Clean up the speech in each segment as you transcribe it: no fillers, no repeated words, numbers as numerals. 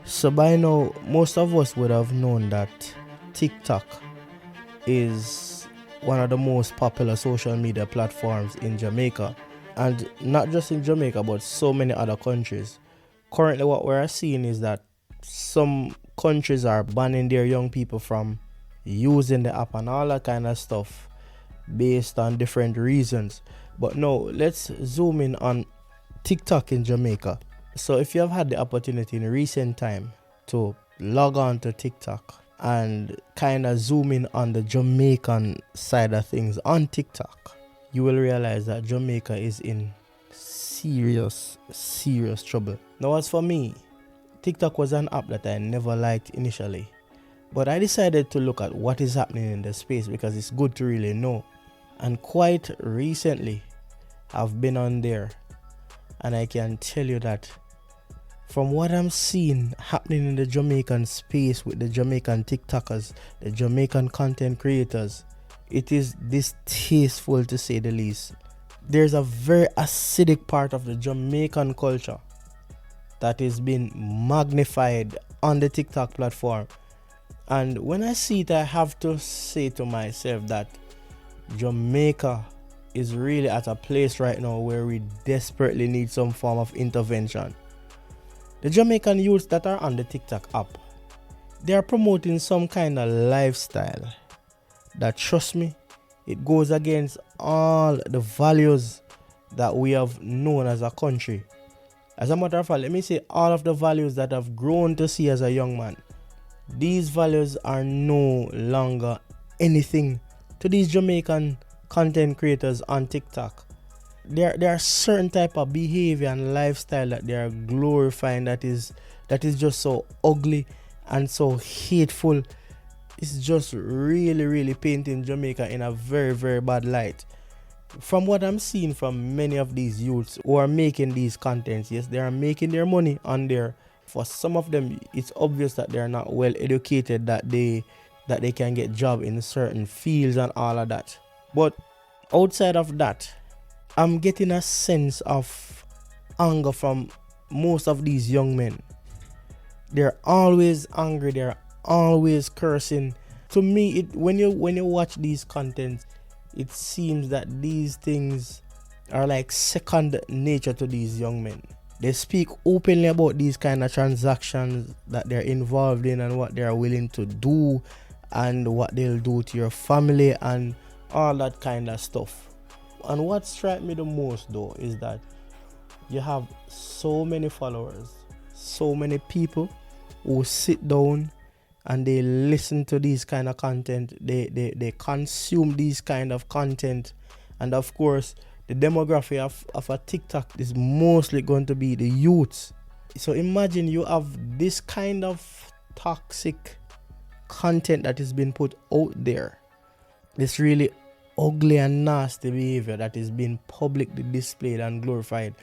So by now, most of us would have known that TikTok is one of the most popular social media platforms in Jamaica. And not just in Jamaica, but so many other countries. Currently, what we're seeing is that some countries are banning their young people from using the app and all that kind of stuff based on different reasons. But no, let's zoom in on TikTok in Jamaica. So if you have had the opportunity in recent time to log on to TikTok and kind of zoom in on the Jamaican side of things on TikTok, you will realize that Jamaica is in serious trouble. Now, as for me, TikTok was an app that I never liked initially, but I decided to look at what is happening in the space because it's good to really know. And quite recently, I've been on there, and I can tell you that from what I'm seeing happening in the Jamaican space with the Jamaican TikTokers, the Jamaican content creators, it is distasteful to say the least. There's a very acidic part of the Jamaican culture that is being magnified on the TikTok platform. And when I see it, I have to say to myself that Jamaica is really at a place right now where we desperately need some form of intervention. The Jamaican youths that are on the TikTok app, they are promoting some kind of lifestyle that, trust me, it goes against all the values that we have known as a country. As a matter of fact, let me say all of the values that I've grown to see as a young man. These values are no longer anything to these Jamaican content creators on TikTok. There are certain type of behavior and lifestyle that they are glorifying that is just so ugly and so hateful. It's just really painting Jamaica in a very bad light. From what I'm seeing from many of these youths who are making these contents, yes, they are making their money on there. For some of them, it's obvious that they are not well educated, that they can get job in certain fields and all of that. But outside of that, I'm getting a sense of anger from most of these young men. They're always angry, they're always cursing. To me, when you watch these contents, it seems that these things are like second nature to these young men. They speak openly about these kind of transactions that they're involved in and what they're willing to do and what they'll do to your family and all that kind of stuff. And what struck me the most though is that you have so many followers, so many people who sit down and they listen to these kind of content, they consume these kind of content, and of course the demography of a TikTok is mostly going to be the youths. So imagine you have this kind of toxic content that is being put out there, this really ugly and nasty behavior that is being publicly displayed and glorified,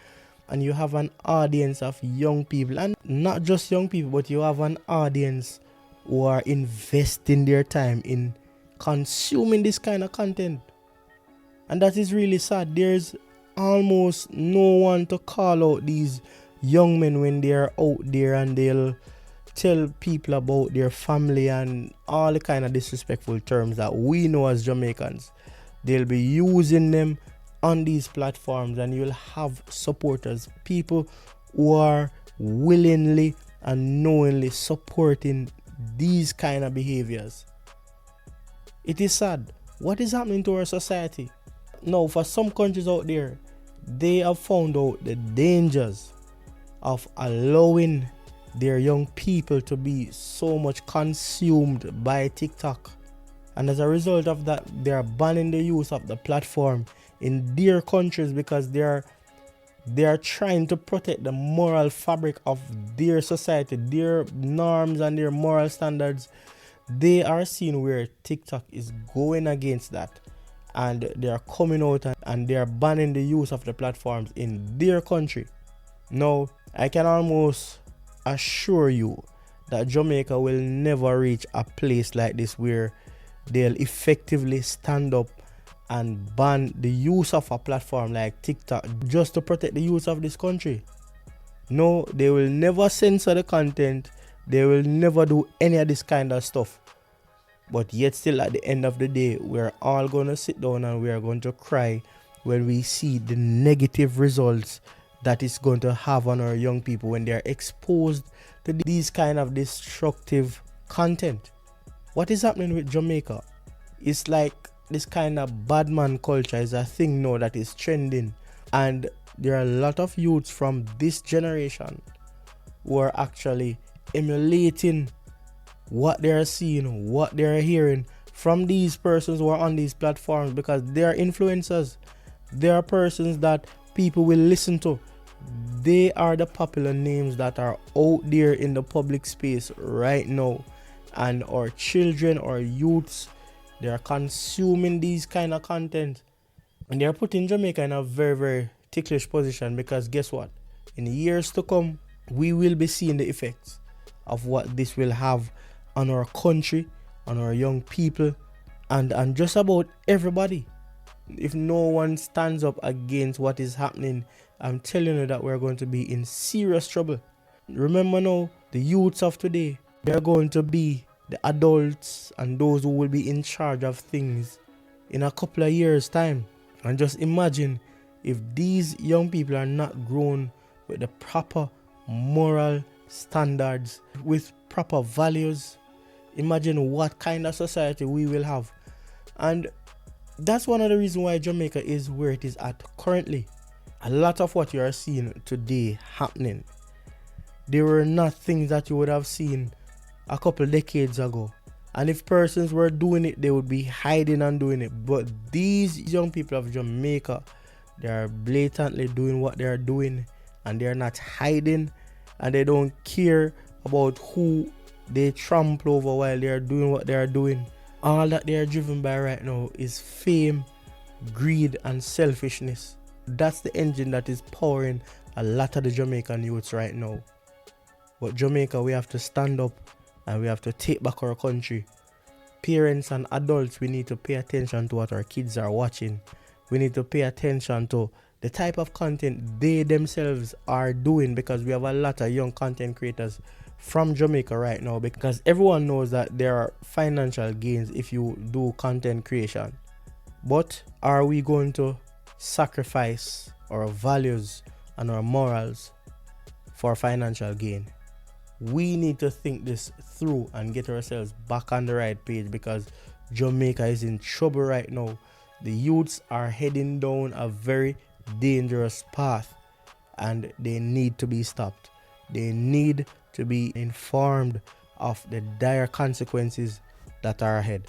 and you have an audience of young people, and not just young people, but you have an audience who are investing their time in consuming this kind of content. And that is really sad. There's almost no one to call out these young men when they're out there and they'll tell people about their family and all the kind of disrespectful terms that we know as Jamaicans. They'll be using them on these platforms, and you'll have supporters, people who are willingly and knowingly supporting these kind of behaviors. It is sad. What is happening to our society? Now, for some countries out there, they have found out the dangers of allowing their young people to be so much consumed by TikTok. And as a result of that, they are banning the use of the platform in their countries because they are trying to protect the moral fabric of their society, their norms and their moral standards. They are seeing where TikTok is going against that, and they are coming out and they are banning the use of the platforms in their country. Now, I can almost assure you that Jamaica will never reach a place like this where they'll effectively stand up and ban the use of a platform like TikTok just to protect the youth of this country. No, they will never censor the content. They will never do any of this kind of stuff. But yet still at the end of the day, we're all going to sit down and we are going to cry when we see the negative results that it's going to have on our young people when they're exposed to these kind of destructive content. What is happening with Jamaica? It's like this kind of bad man culture is a thing now that is trending. And there are a lot of youths from this generation who are actually emulating what they're seeing, what they're hearing from these persons who are on these platforms, because they are influencers. They are persons that people will listen to. They are the popular names that are out there in the public space right now. And our children or youths, they are consuming these kind of content. And they're putting Jamaica in a very, very ticklish position, because guess what? In years to come, we will be seeing the effects of what this will have on our country, on our young people, and just about everybody. If no one stands up against what is happening, I'm telling you that we're going to be in serious trouble. Remember now, the youths of today, they're going to be the adults and those who will be in charge of things in a couple of years' time. And just imagine if these young people are not grown with the proper moral standards, with proper values. Imagine what kind of society we will have. And that's one of the reasons why Jamaica is where it is at currently. A lot of what you are seeing today happening, they were not things that you would have seen a couple decades ago. And if persons were doing it, they would be hiding and doing it. But these young people of Jamaica, they are blatantly doing what they are doing, and they are not hiding, and they don't care about who they trample over while they are doing what they are doing. All that they are driven by right now is fame, greed, and selfishness. That's the engine that is powering a lot of the Jamaican youths right now. But Jamaica, we have to stand up and we have to take back our country. Parents and adults, we need to pay attention to what our kids are watching. We need to pay attention to the type of content they themselves are doing, because we have a lot of young content creators from Jamaica right now, because everyone knows that there are financial gains if you do content creation. But are we going to sacrifice our values and our morals for financial gain? We need to think this through and get ourselves back on the right page, because Jamaica is in trouble right now. The youths are heading down a very dangerous path, and they need to be stopped. They need to be informed of the dire consequences that are ahead.